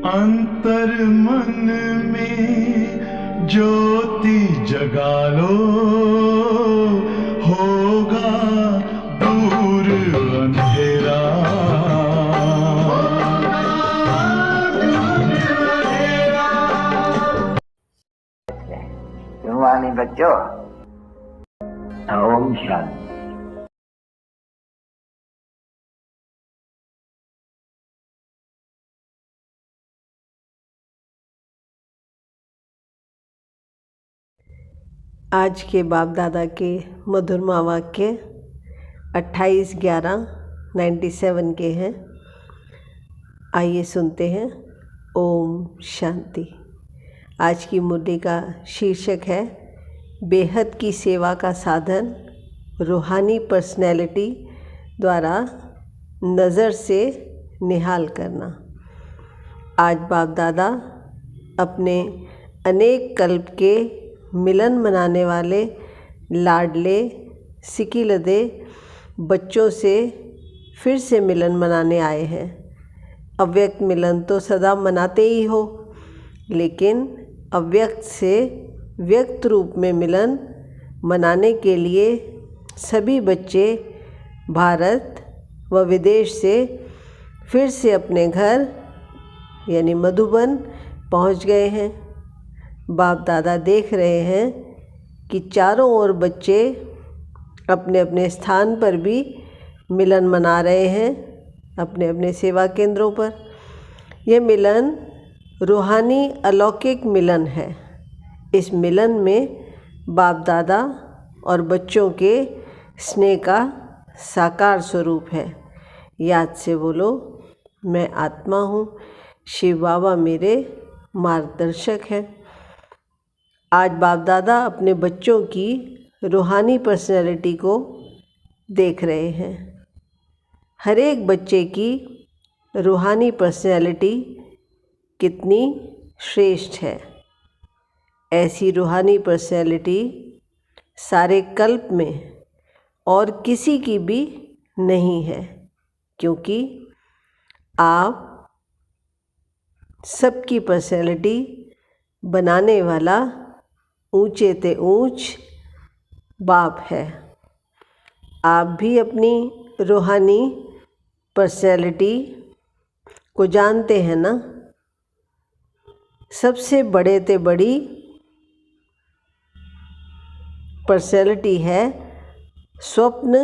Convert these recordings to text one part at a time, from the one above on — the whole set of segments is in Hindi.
अंतर मन में ज्योति जगा लो, होगा दूर अंधेरा। वाणी बच्चों, ओम शांति। आज के बाप दादा के मधुरमा वाक्य 28/11/97 के हैं। आइए सुनते हैं। ओम शांति। आज की मुरली का शीर्षक है बेहद की सेवा का साधन, रूहानी पर्सनैलिटी द्वारा नज़र से निहाल करना। आज बाप दादा अपने अनेक कल्प के मिलन मनाने वाले लाडले सिकिलदे बच्चों से फिर से मिलन मनाने आए हैं। अव्यक्त मिलन तो सदा मनाते ही हो, लेकिन अव्यक्त से व्यक्त रूप में मिलन मनाने के लिए सभी बच्चे भारत व विदेश से फिर से अपने घर यानी मधुबन पहुंच गए हैं। बाप दादा देख रहे हैं कि चारों ओर बच्चे अपने अपने स्थान पर भी मिलन मना रहे हैं, अपने अपने सेवा केंद्रों पर। यह मिलन रूहानी अलौकिक मिलन है। इस मिलन में बाप दादा और बच्चों के स्नेह का साकार स्वरूप है। याद से बोलो, मैं आत्मा हूँ, शिव बाबा मेरे मार्गदर्शक हैं। आज बाप दादा अपने बच्चों की रूहानी पर्सनैलिटी को देख रहे हैं। हर एक बच्चे की रूहानी पर्सनैलिटी कितनी श्रेष्ठ है। ऐसी रूहानी पर्सनैलिटी सारे कल्प में और किसी की भी नहीं है, क्योंकि आप सबकी पर्सनैलिटी बनाने वाला ऊंचे ते ऊंच बाप है। आप भी अपनी रूहानी पर्सनैलिटी को जानते हैं ना। सबसे बड़े ते बड़ी पर्सनैलिटी है स्वप्न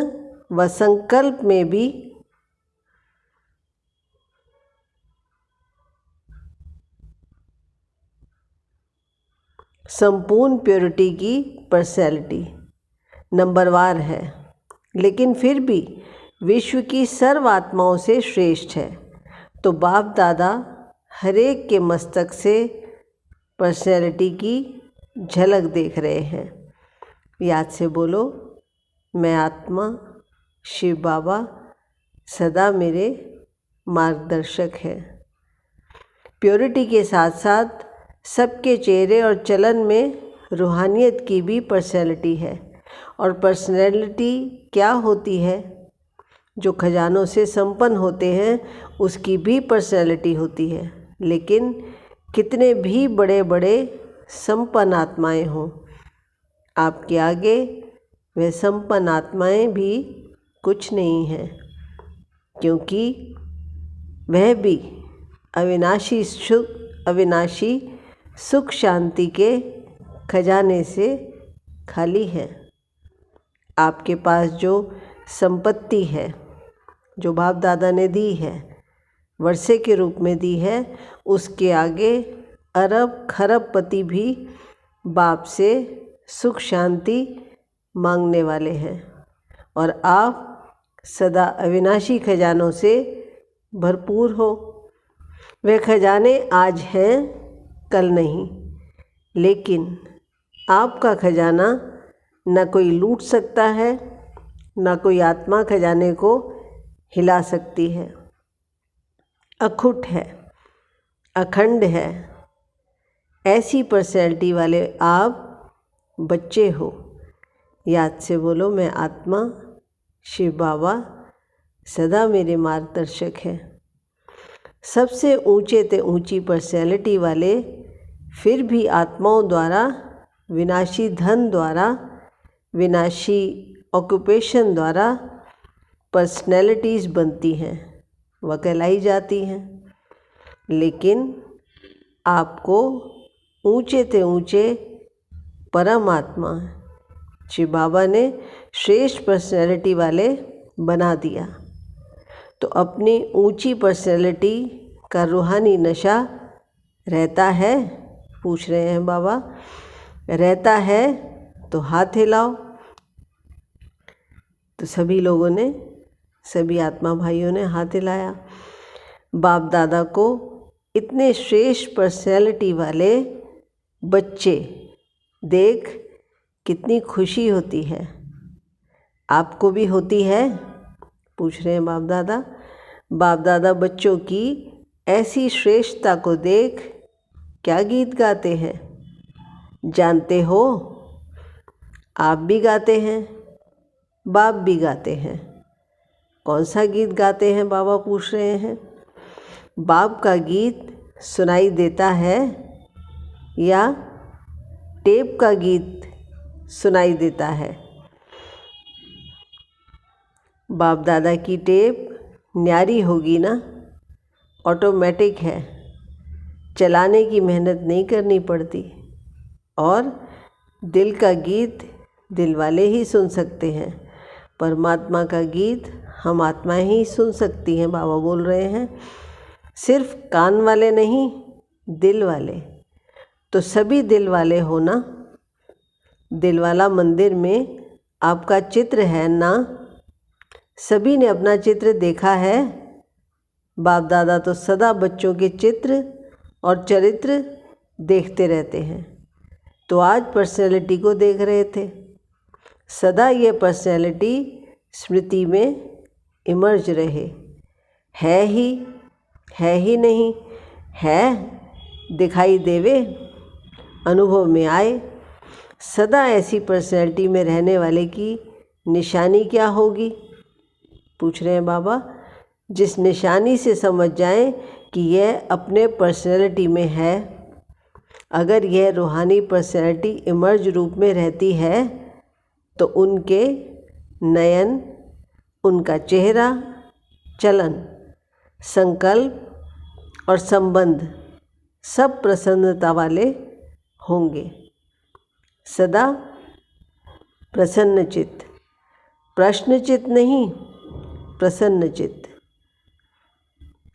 व संकल्प में भी संपूर्ण प्योरिटी की पर्सनैलिटी नंबरवार है, लेकिन फिर भी विश्व की सर्व आत्माओं से श्रेष्ठ है। तो बाप दादा हर एक के मस्तक से पर्सनैलिटी की झलक देख रहे हैं। याद से बोलो, मैं आत्मा, शिव बाबा सदा मेरे मार्गदर्शक है। प्योरिटी के साथ साथ सबके चेहरे और चलन में रूहानियत की भी पर्सनैलिटी है। और पर्सनैलिटी क्या होती है? जो खजानों से संपन्न होते हैं उसकी भी पर्सनैलिटी होती है। लेकिन कितने भी बड़े बड़े संपन्न आत्माएं हों, आपके आगे वे संपन्न आत्माएं भी कुछ नहीं हैं, क्योंकि वह भी अविनाशी सुख शांति के खजाने से खाली है। आपके पास जो संपत्ति है, जो बाप दादा ने दी है, वर्षे के रूप में दी है, उसके आगे अरब खरबपति भी बाप से सुख शांति मांगने वाले हैं। और आप सदा अविनाशी खजानों से भरपूर हो। वे खजाने आज हैं, कल नहीं, लेकिन आपका खजाना न कोई लूट सकता है, न कोई आत्मा खजाने को हिला सकती है। अखुट है, अखंड है। ऐसी पर्सनैलिटी वाले आप बच्चे हो। याद से बोलो, मैं आत्मा, शिव बाबा सदा मेरे मार्गदर्शक हैं। सबसे ऊंचे ते ऊंची पर्सनैलिटी वाले फिर भी आत्माओं द्वारा, विनाशी धन द्वारा, विनाशी ऑक्यूपेशन द्वारा पर्सनैलिटीज़ बनती हैं, वह कहलाई जाती हैं। लेकिन आपको ऊंचे ते ऊंचे परमात्मा श्री बाबा ने श्रेष्ठ पर्सनैलिटी वाले बना दिया। तो अपनी ऊंची पर्सनैलिटी का रूहानी नशा रहता है? पूछ रहे हैं बाबा। रहता है तो हाथ हिलाओ। तो सभी लोगों ने, सभी आत्मा भाइयों ने हाथ हिलाया। बाप दादा को इतने श्रेष्ठ पर्सनैलिटी वाले बच्चे देख कितनी खुशी होती है। आपको भी होती है? पूछ रहे हैं बाप दादा। बाप दादा बच्चों की ऐसी श्रेष्ठता को देख क्या गीत गाते हैं, जानते हो? आप भी गाते हैं, बाप भी गाते हैं। कौन सा गीत गाते हैं बाबा पूछ रहे हैं। बाप का गीत सुनाई देता है या टेप का गीत सुनाई देता है? बाप दादा की टेप न्यारी होगी ना, ऑटोमेटिक है, चलाने की मेहनत नहीं करनी पड़ती। और दिल का गीत दिल वाले ही सुन सकते हैं, परमात्मा का गीत हम आत्माएं ही सुन सकती हैं। बाबा बोल रहे हैं सिर्फ कान वाले नहीं, दिल वाले। तो सभी दिल वाले हो ना। दिल वाला मंदिर में आपका चित्र है ना? सभी ने अपना चित्र देखा है? बाप दादा तो सदा बच्चों के चित्र और चरित्र देखते रहते हैं। तो आज पर्सनैलिटी को देख रहे थे। सदा ये पर्सनैलिटी स्मृति में इमर्ज रहे। है ही नहीं है, दिखाई देवे, अनुभव में आए। सदा ऐसी पर्सनैलिटी में रहने वाले की निशानी क्या होगी? पूछ रहे हैं बाबा। जिस निशानी से समझ जाएं कि यह अपने पर्सनैलिटी में है। अगर यह रूहानी पर्सनैलिटी इमर्ज रूप में रहती है तो उनके नयन, उनका चेहरा, चलन, संकल्प और संबंध सब प्रसन्नता वाले होंगे। सदा प्रसन्नचित्त, प्रश्नचित्त नहीं, प्रसन्नचित्त।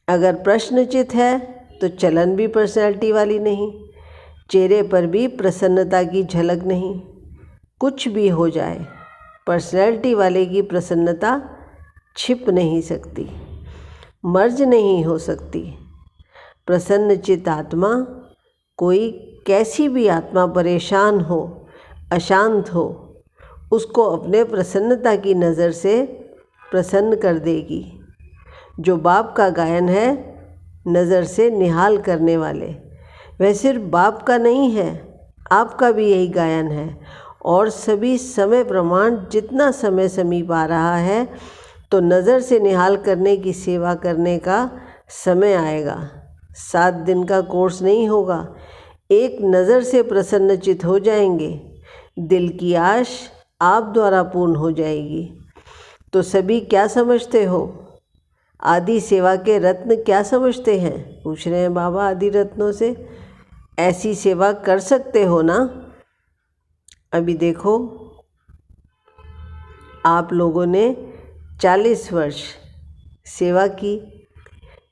अगर प्रश्नचित्त है तो चलन भी पर्सनैलिटी वाली नहीं, चेहरे पर भी प्रसन्नता की झलक नहीं। कुछ भी हो जाए, पर्सनैलिटी वाले की प्रसन्नता छिप नहीं सकती, मर्ज नहीं हो सकती। प्रसन्नचित्त आत्मा, कोई कैसी भी आत्मा परेशान हो, अशांत हो, उसको अपने प्रसन्नता की नज़र से प्रसन्न कर देगी। जो बाप का गायन है नज़र से निहाल करने वाले, वह सिर्फ बाप का नहीं है, आपका भी यही गायन है। और सभी समय प्रमाण जितना समय समीप आ रहा है तो नज़र से निहाल करने की सेवा करने का समय आएगा। 7 दिन का कोर्स नहीं होगा, एक नज़र से प्रसन्नचित हो जाएंगे। दिल की आश आप द्वारा पूर्ण हो जाएगी। तो सभी क्या समझते हो? आदि सेवा के रत्न क्या समझते हैं? पूछ रहे हैं बाबा आदि रत्नों से। ऐसी सेवा कर सकते हो ना? अभी देखो, आप लोगों ने 40 वर्ष सेवा की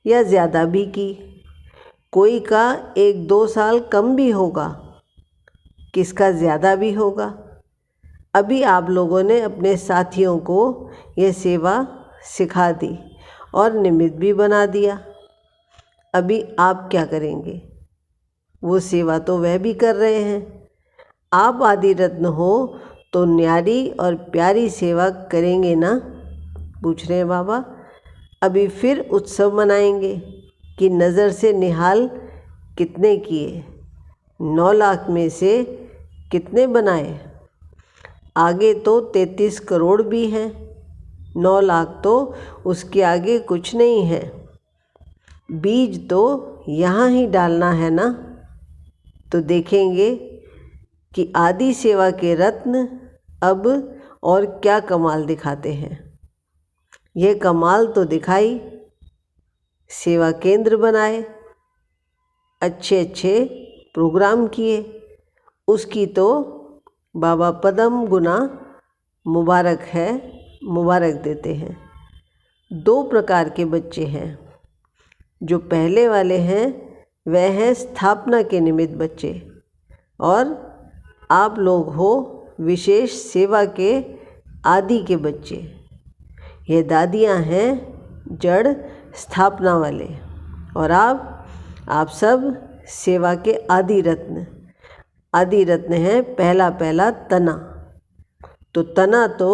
या ज़्यादा भी की। कोई का 1-2 साल कम भी होगा, किसका ज़्यादा भी होगा। अभी आप लोगों ने अपने साथियों को यह सेवा सिखा दी और निमित्त भी बना दिया। अभी आप क्या करेंगे? वो सेवा तो वह भी कर रहे हैं। आप आदि रत्न हो तो न्यारी और प्यारी सेवा करेंगे ना? पूछ रहे हैं बाबा। अभी फिर उत्सव मनाएंगे कि नज़र से निहाल कितने किए, 9 लाख में से कितने बनाए। आगे तो 33 करोड़ भी हैं, 9 लाख तो उसके आगे कुछ नहीं है। बीज तो यहाँ ही डालना है ना। तो देखेंगे कि आदि सेवा के रत्न अब और क्या कमाल दिखाते हैं। यह कमाल तो दिखाई, सेवा केंद्र बनाए, अच्छे अच्छे प्रोग्राम किए, उसकी तो बाबा पदम गुना मुबारक है, मुबारक देते हैं। 2 प्रकार के बच्चे हैं। जो पहले वाले हैं वह हैं स्थापना के निमित्त बच्चे, और आप लोग हो विशेष सेवा के आदि के बच्चे। ये दादियाँ हैं जड़ स्थापना वाले, और आप सब सेवा के आदि रत्न। आदि रत्न है पहला पहला तना। तो तना तो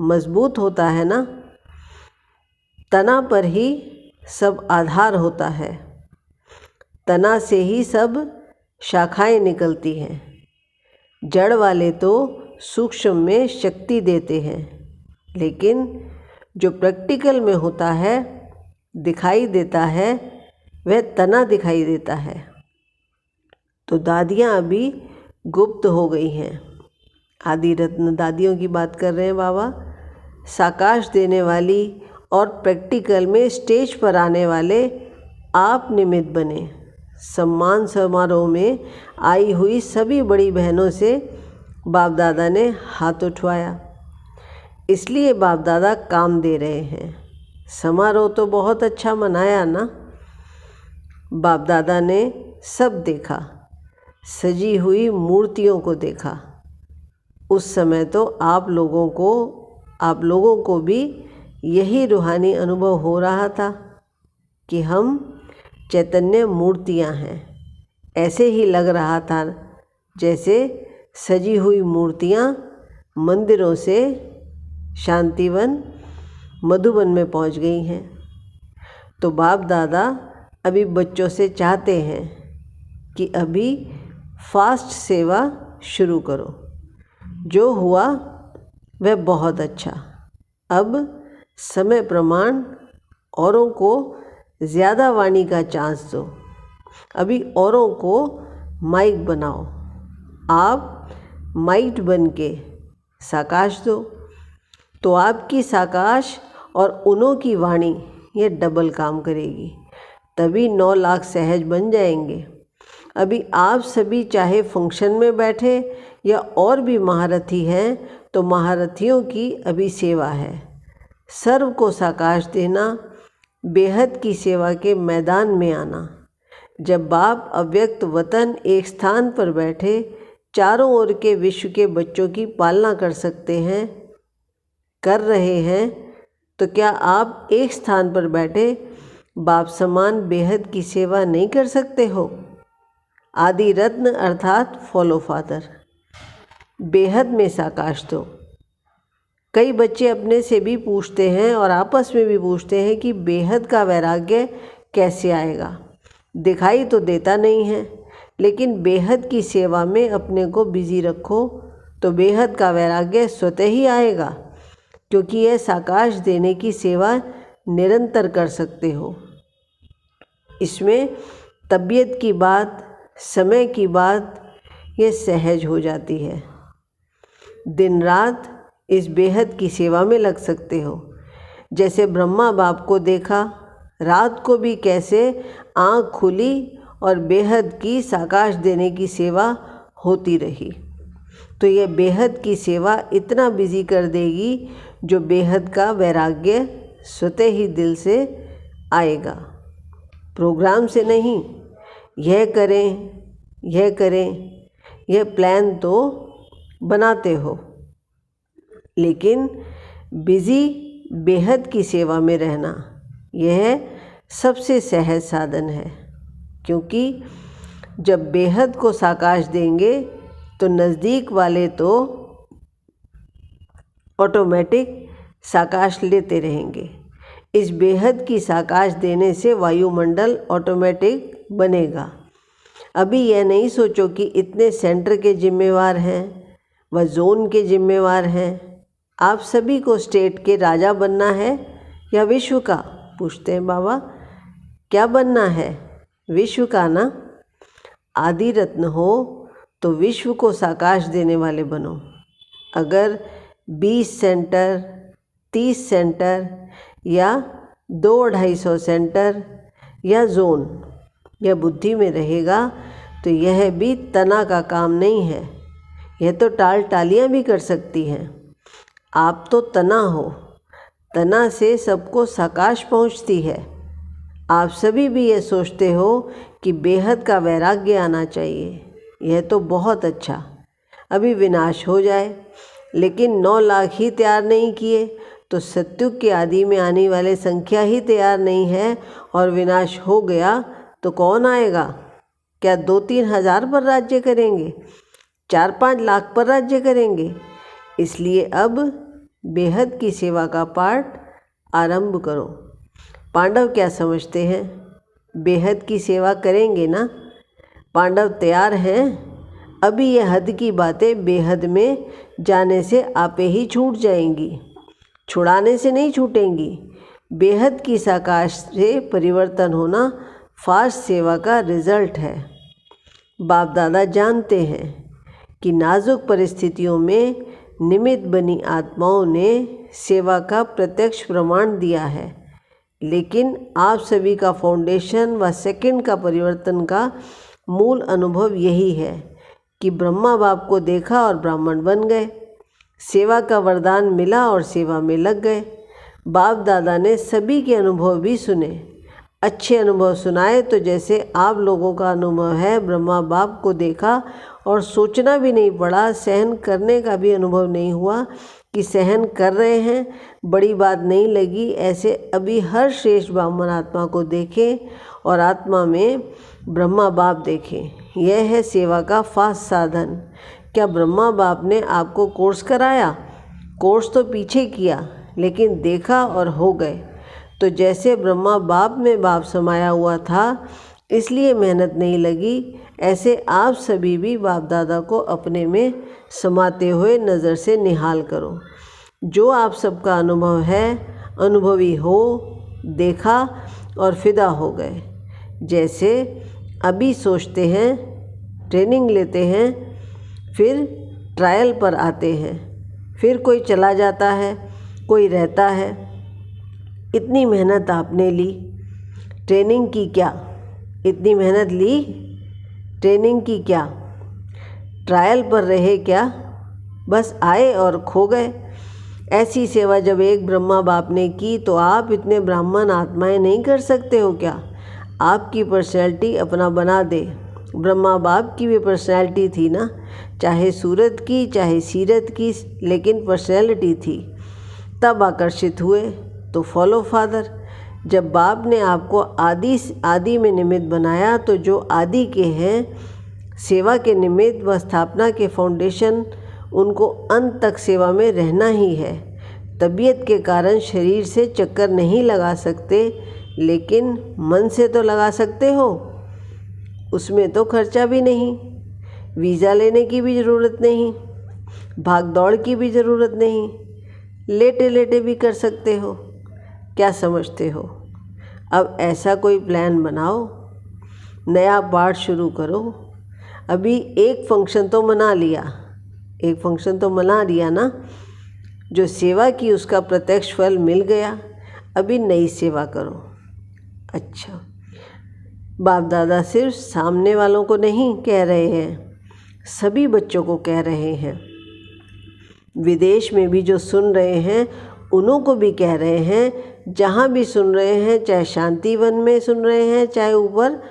मजबूत होता है ना, तना पर ही सब आधार होता है, तना से ही सब शाखाएं निकलती हैं। जड़ वाले तो सूक्ष्म में शक्ति देते हैं, लेकिन जो प्रैक्टिकल में होता है, दिखाई देता है, वह तना दिखाई देता है। तो दादियाँ अभी गुप्त हो गई हैं। आदि रत्न दादियों की बात कर रहे हैं बाबा। साकाश देने वाली और प्रैक्टिकल में स्टेज पर आने वाले आप निमित्त बने। सम्मान समारोह में आई हुई सभी बड़ी बहनों से बाप दादा ने हाथ उठवाया, इसलिए बाप दादा काम दे रहे हैं। समारोह तो बहुत अच्छा मनाया ना। बाप दादा ने सब देखा, सजी हुई मूर्तियों को देखा। उस समय तो आप लोगों को भी यही रूहानी अनुभव हो रहा था कि हम चैतन्य मूर्तियां हैं। ऐसे ही लग रहा था जैसे सजी हुई मूर्तियां मंदिरों से शांतिवन मधुबन में पहुंच गई हैं। तो बाप दादा अभी बच्चों से चाहते हैं कि अभी फास्ट सेवा शुरू करो। जो हुआ वह बहुत अच्छा। अब समय प्रमाण औरों को ज़्यादा वाणी का चांस दो। अभी औरों को माइक बनाओ, आप माइक बन के साकाश दो। तो आपकी साकाश और उन्हों की वाणी ये डबल काम करेगी, तभी 9 लाख सहज बन जाएंगे। अभी आप सभी चाहे फंक्शन में बैठे या और भी महारथी हैं, तो महारथियों की अभी सेवा है। सर्व को साकाश देना, बेहद की सेवा के मैदान में आना। जब बाप अव्यक्त वतन एक स्थान पर बैठे चारों ओर के विश्व के बच्चों की पालना कर सकते हैं, कर रहे हैं, तो क्या आप एक स्थान पर बैठे बाप समान बेहद की सेवा नहीं कर सकते हो? आदि रत्न अर्थात फॉलो फादर, बेहद में साकाश दो। कई बच्चे अपने से भी पूछते हैं और आपस में भी पूछते हैं कि बेहद का वैराग्य कैसे आएगा। दिखाई तो देता नहीं है, लेकिन बेहद की सेवा में अपने को बिजी रखो तो बेहद का वैराग्य स्वतः ही आएगा, क्योंकि यह साकाश देने की सेवा निरंतर कर सकते हो। इसमें तबीयत की बात, समय की बात ये सहज हो जाती है। दिन रात इस बेहद की सेवा में लग सकते हो। जैसे ब्रह्मा बाप को देखा, रात को भी कैसे आँख खुली और बेहद की साकाश देने की सेवा होती रही। तो ये बेहद की सेवा इतना बिजी कर देगी जो बेहद का वैराग्य स्वतः ही दिल से आएगा, प्रोग्राम से नहीं। यह करें, यह करें, यह प्लान तो बनाते हो, लेकिन बिजी बेहद की सेवा में रहना यह सबसे सहज साधन है। क्योंकि जब बेहद को साकाश देंगे तो नज़दीक वाले तो ऑटोमेटिक साकाश लेते रहेंगे। इस बेहद की साकाश देने से वायुमंडल ऑटोमेटिक बनेगा। अभी यह नहीं सोचो कि इतने सेंटर के जिम्मेवार हैं व जोन के जिम्मेवार हैं। आप सभी को स्टेट के राजा बनना है या विश्व का? पूछते हैं बाबा। क्या बनना है? विश्व का ना। आदि रत्न हो तो विश्व को साकाश देने वाले बनो। अगर 20 सेंटर, 30 सेंटर या 200-250 सेंटर या जोन या बुद्धि में रहेगा तो यह भी तना का काम नहीं है। यह तो टाल टालियाँ भी कर सकती हैं। आप तो तना हो, तना से सबको साकाश पहुँचती है। आप सभी भी ये सोचते हो कि बेहद का वैराग्य आना चाहिए। यह तो बहुत अच्छा, अभी विनाश हो जाए। लेकिन 9 लाख ही तैयार नहीं किए तो सत्युग के आदि में आने वाले संख्या ही तैयार नहीं है और विनाश हो गया तो कौन आएगा? क्या 2-3 हज़ार पर राज्य करेंगे? 4-5 लाख पर राज्य करेंगे? इसलिए अब बेहद की सेवा का पाठ आरंभ करो। पांडव क्या समझते हैं? बेहद की सेवा करेंगे ना? पांडव तैयार हैं। अभी ये हद की बातें बेहद में जाने से आपे ही छूट जाएंगी, छुड़ाने से नहीं छूटेंगी। बेहद की साकाश से परिवर्तन होना फास्ट सेवा का रिजल्ट है। बाप दादा जानते हैं कि नाजुक परिस्थितियों में निमित्त बनी आत्माओं ने सेवा का प्रत्यक्ष प्रमाण दिया है। लेकिन आप सभी का फाउंडेशन व सेकंड का परिवर्तन का मूल अनुभव यही है कि ब्रह्मा बाप को देखा और ब्राह्मण बन गए, सेवा का वरदान मिला और सेवा में लग गए। बाप दादा ने सभी के अनुभव भी सुने, अच्छे अनुभव सुनाए। तो जैसे आप लोगों का अनुभव है, ब्रह्मा बाप को देखा और सोचना भी नहीं पड़ा, सहन करने का भी अनुभव नहीं हुआ कि सहन कर रहे हैं, बड़ी बात नहीं लगी। ऐसे अभी हर श्रेष्ठ ब्राह्मण आत्मा को देखें और आत्मा में ब्रह्मा बाप देखें। यह है सेवा का फास्ट साधन। क्या ब्रह्मा बाप ने आपको कोर्स कराया? कोर्स तो पीछे किया, लेकिन देखा और हो गए। तो जैसे ब्रह्मा बाप में बाप समाया हुआ था इसलिए मेहनत नहीं लगी, ऐसे आप सभी भी बाप दादा को अपने में समाते हुए नज़र से निहाल करो। जो आप सबका अनुभव है, अनुभवी हो, देखा और फिदा हो गए। जैसे अभी सोचते हैं, ट्रेनिंग लेते हैं, फिर ट्रायल पर आते हैं, फिर कोई चला जाता है, कोई रहता है। इतनी मेहनत आपने ली, ट्रेनिंग की क्या? इतनी मेहनत ली, ट्रेनिंग की क्या? ट्रायल पर रहे क्या? बस आए और खो गए। ऐसी सेवा जब एक ब्रह्मा बाप ने की तो आप इतने ब्राह्मण आत्माएं नहीं कर सकते हो क्या? आपकी पर्सनैलिटी अपना बना दे। ब्रह्मा बाप की भी पर्सनैलिटी थी ना, चाहे सूरत की चाहे सीरत की, लेकिन पर्सनैलिटी थी। तब आकर्षित हुए तो फॉलो फादर। जब बाप ने आपको आदि में निमित्त बनाया तो जो आदि के हैं, सेवा के निमित्त व स्थापना के फाउंडेशन, उनको अंत तक सेवा में रहना ही है। तबीयत के कारण शरीर से चक्कर नहीं लगा सकते, लेकिन मन से तो लगा सकते हो। उसमें तो खर्चा भी नहीं, वीज़ा लेने की भी ज़रूरत नहीं, भाग दौड़ की भी ज़रूरत नहीं, लेटे लेटे भी कर सकते हो। क्या समझते हो? अब ऐसा कोई प्लान बनाओ, नया पाठ शुरू करो। अभी एक फंक्शन तो मना लिया, एक फंक्शन तो मना लिया ना, जो सेवा की उसका प्रत्यक्ष फल मिल गया। अभी नई सेवा करो। अच्छा, बाप दादा सिर्फ सामने वालों को नहीं कह रहे हैं, सभी बच्चों को कह रहे हैं। विदेश में भी जो सुन रहे हैं उन्हों को भी कह रहे हैं, जहाँ भी सुन रहे हैं, चाहे शांति वन में सुन रहे हैं, चाहे ऊपर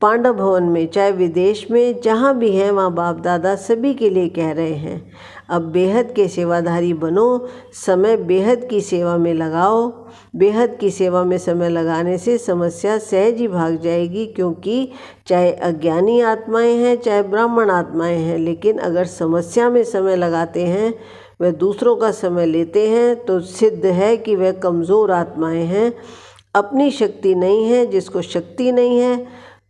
पांडव भवन में, चाहे विदेश में, जहाँ भी हैं वहाँ बाप दादा सभी के लिए कह रहे हैं, अब बेहद के सेवाधारी बनो, समय बेहद की सेवा में लगाओ। बेहद की सेवा में समय लगाने से समस्या सहज ही भाग जाएगी, क्योंकि चाहे अज्ञानी आत्माएं हैं चाहे ब्राह्मण आत्माएं हैं, लेकिन अगर समस्या में समय लगाते हैं, वह दूसरों का समय लेते हैं, तो सिद्ध है कि वह कमज़ोर आत्माएं हैं, अपनी शक्ति नहीं है। जिसको शक्ति नहीं है,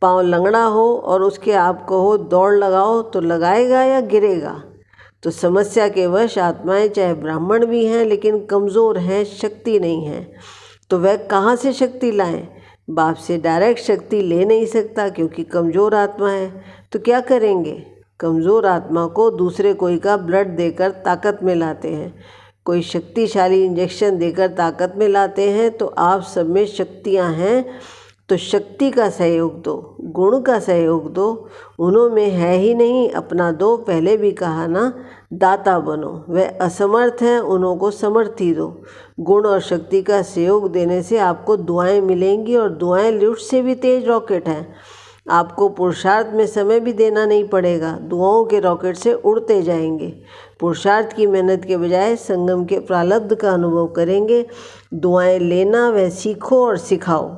पाँव लंगड़ा हो और उसके आप कहो दौड़ लगाओ तो लगाएगा या गिरेगा। तो समस्या के वश आत्माएं चाहे ब्राह्मण भी हैं लेकिन कमज़ोर हैं, शक्ति नहीं है, तो वह कहाँ से शक्ति लाएं? बाप से डायरेक्ट शक्ति ले नहीं सकता क्योंकि कमज़ोर आत्मा है। तो क्या करेंगे? कमज़ोर आत्मा को दूसरे कोई का ब्लड देकर ताकत में लाते हैं, कोई शक्तिशाली इंजेक्शन देकर ताकत में लाते हैं। तो आप सब में शक्तियाँ हैं तो शक्ति का सहयोग दो, गुण का सहयोग दो। उन्होंने है ही नहीं, अपना दो। पहले भी कहा ना, दाता बनो। वह असमर्थ हैं, उन्हों को समर्थी दो। गुण और शक्ति का सहयोग देने से आपको दुआएं मिलेंगी और दुआएं लिफ्ट से भी तेज रॉकेट हैं। आपको पुरुषार्थ में समय भी देना नहीं पड़ेगा, दुआओं के रॉकेट से उड़ते जाएंगे। पुरुषार्थ की मेहनत के बजाय संगम के प्रारब्ध का अनुभव करेंगे। दुआएं लेना वह सीखो और सिखाओ।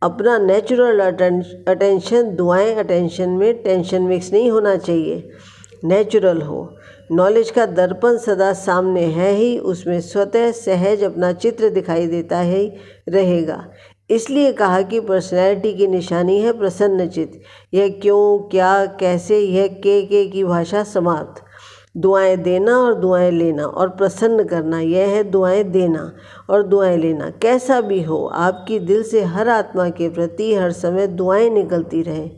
अपना नेचुरल अटेंशन, दुआएं अटेंशन में टेंशन मिक्स नहीं होना चाहिए, नेचुरल हो। नॉलेज का दर्पण सदा सामने है ही, उसमें स्वतः सहज अपना चित्र दिखाई देता है रहेगा। इसलिए कहा कि पर्सनैलिटी की निशानी है प्रसन्न चित्त। यह क्यों, क्या, कैसे, यह के की भाषा समाप्त। दुआएं देना और दुआएं लेना और प्रसन्न करना, यह है दुआएं देना और दुआएं लेना। कैसा भी हो, आपकी दिल से हर आत्मा के प्रति हर समय दुआएं निकलती रहें।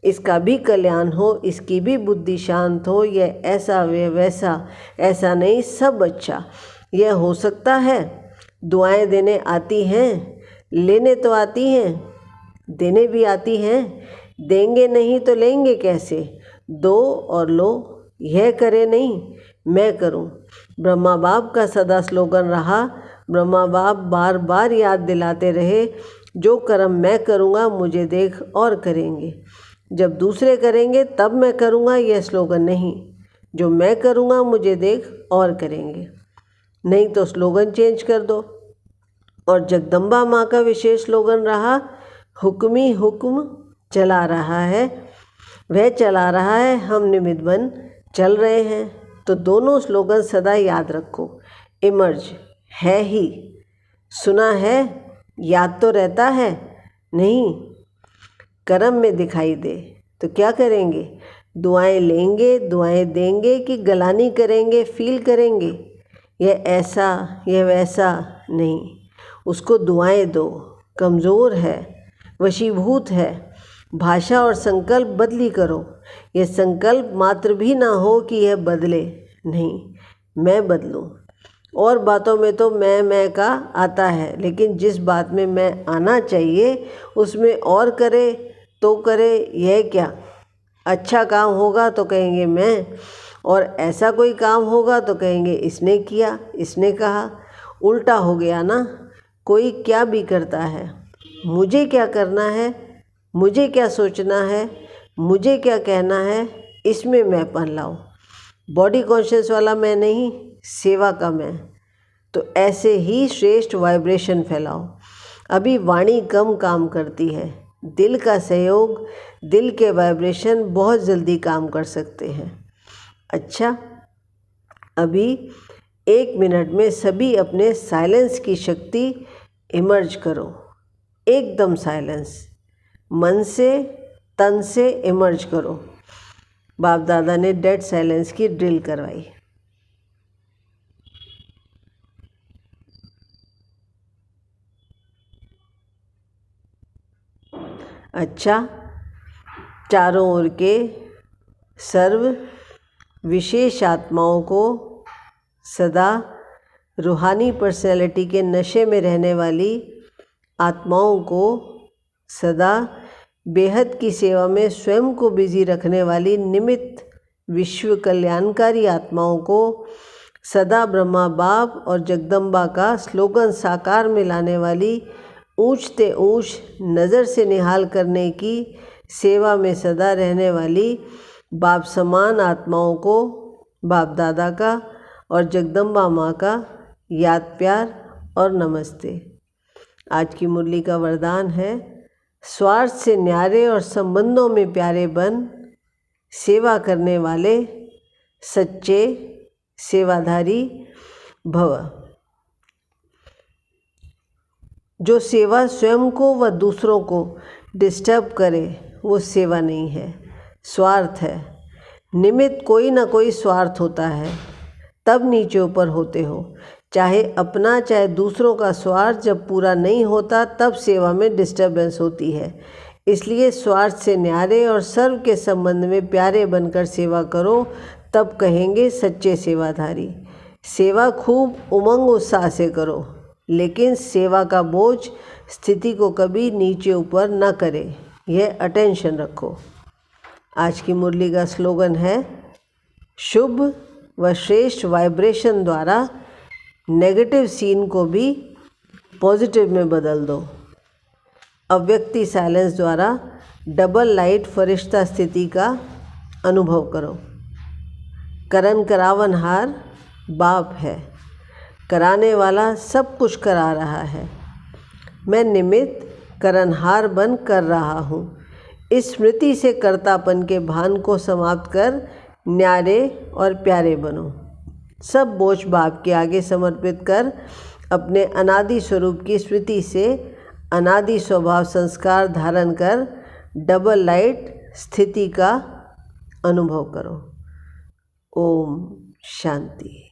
इसका भी कल्याण हो, इसकी भी बुद्धि शांत हो। यह ऐसा, वह वैसा, ऐसा नहीं, सब अच्छा। यह हो सकता है। दुआएं देने आती हैं, लेने तो आती हैं, देने भी आती हैं। देंगे नहीं तो लेंगे कैसे? दो और लो। यह करे नहीं, मैं करूं। ब्रह्मा बाप का सदा स्लोगन रहा। ब्रह्मा बाप बार बार याद दिलाते रहे, जो कर्म मैं करूंगा मुझे देख और करेंगे। जब दूसरे करेंगे तब मैं करूंगा, यह स्लोगन नहीं। जो मैं करूंगा मुझे देख और करेंगे। नहीं तो स्लोगन चेंज कर दो। और जगदम्बा माँ का विशेष स्लोगन रहा, हुक्मी हुक्म चला रहा है। वह चला रहा है, हम निमित्त बन चल रहे हैं। तो दोनों स्लोगन सदा याद रखो। इमर्ज है ही, सुना है, याद तो रहता है नहीं, कर्म में दिखाई दे। तो क्या करेंगे? दुआएं लेंगे, दुआएं देंगे कि गलानी करेंगे, फील करेंगे। यह ऐसा, यह वैसा नहीं, उसको दुआएं दो। कमज़ोर है, वशीभूत है। भाषा और संकल्प बदली करो। यह संकल्प मात्र भी ना हो कि यह बदले, नहीं, मैं बदलूं। और बातों में तो मैं का आता है, लेकिन जिस बात में मैं आना चाहिए उसमें और करे तो करे। यह क्या? अच्छा काम होगा तो कहेंगे मैं, और ऐसा कोई काम होगा तो कहेंगे इसने किया, इसने कहा। उल्टा हो गया ना। कोई क्या भी करता है, मुझे क्या करना है, मुझे क्या सोचना है, मुझे क्या कहना है, इसमें मैंपन लाओ। बॉडी कॉन्शियस वाला मैं नहीं, सेवा का मैं। तो ऐसे ही श्रेष्ठ वाइब्रेशन फैलाओ। अभी वाणी कम काम करती है, दिल का सहयोग, दिल के वाइब्रेशन बहुत जल्दी काम कर सकते हैं। अच्छा, अभी 1 मिनट में सभी अपने साइलेंस की शक्ति इमर्ज करो। एकदम साइलेंस, मन से तन से इमर्ज करो। बाप दादा ने डेड साइलेंस की ड्रिल करवाई। अच्छा, चारों ओर के सर्व विशेष आत्माओं को, सदा रूहानी पर्सनैलिटी के नशे में रहने वाली आत्माओं को, सदा बेहद की सेवा में स्वयं को बिजी रखने वाली निमित्त विश्व कल्याणकारी आत्माओं को, सदा ब्रह्मा बाप और जगदम्बा का स्लोगन साकार में लाने वाली ऊंचते ऊंच नज़र से निहाल करने की सेवा में सदा रहने वाली बाप समान आत्माओं को बाप दादा का और जगदम्बा माँ का याद प्यार और नमस्ते। आज की मुरली का वरदान है, स्वार्थ से न्यारे और संबंधों में प्यारे बन, सेवा करने वाले सच्चे सेवाधारी भव। जो सेवा स्वयं को व दूसरों को डिस्टर्ब करे वो सेवा नहीं है, स्वार्थ है। निमित्त कोई ना कोई स्वार्थ होता है, तब नीचे ऊपर होते हो। चाहे अपना चाहे दूसरों का स्वार्थ जब पूरा नहीं होता तब सेवा में डिस्टर्बेंस होती है। इसलिए स्वार्थ से न्यारे और सर्व के संबंध में प्यारे बनकर सेवा करो, तब कहेंगे सच्चे सेवाधारी। सेवा खूब उमंग उत्साह से करो, लेकिन सेवा का बोझ स्थिति को कभी नीचे ऊपर न करे, यह अटेंशन रखो। आज की मुरली का स्लोगन है, शुभ व श्रेष्ठ वाइब्रेशन द्वारा नेगेटिव सीन को भी पॉजिटिव में बदल दो। अव्यक्ति साइलेंस द्वारा डबल लाइट फरिश्ता स्थिति का अनुभव करो। करन करावनहार बाप है, कराने वाला सब कुछ करा रहा है। मैं निमित्त करनहार बन कर रहा हूँ। इस स्मृति से कर्तापन के भान को समाप्त कर न्यारे और प्यारे बनो। सब बोझ बाप के आगे समर्पित कर अपने अनादि स्वरूप की स्मृति से अनादि स्वभाव संस्कार धारण कर डबल लाइट स्थिति का अनुभव करो। ओम शांति।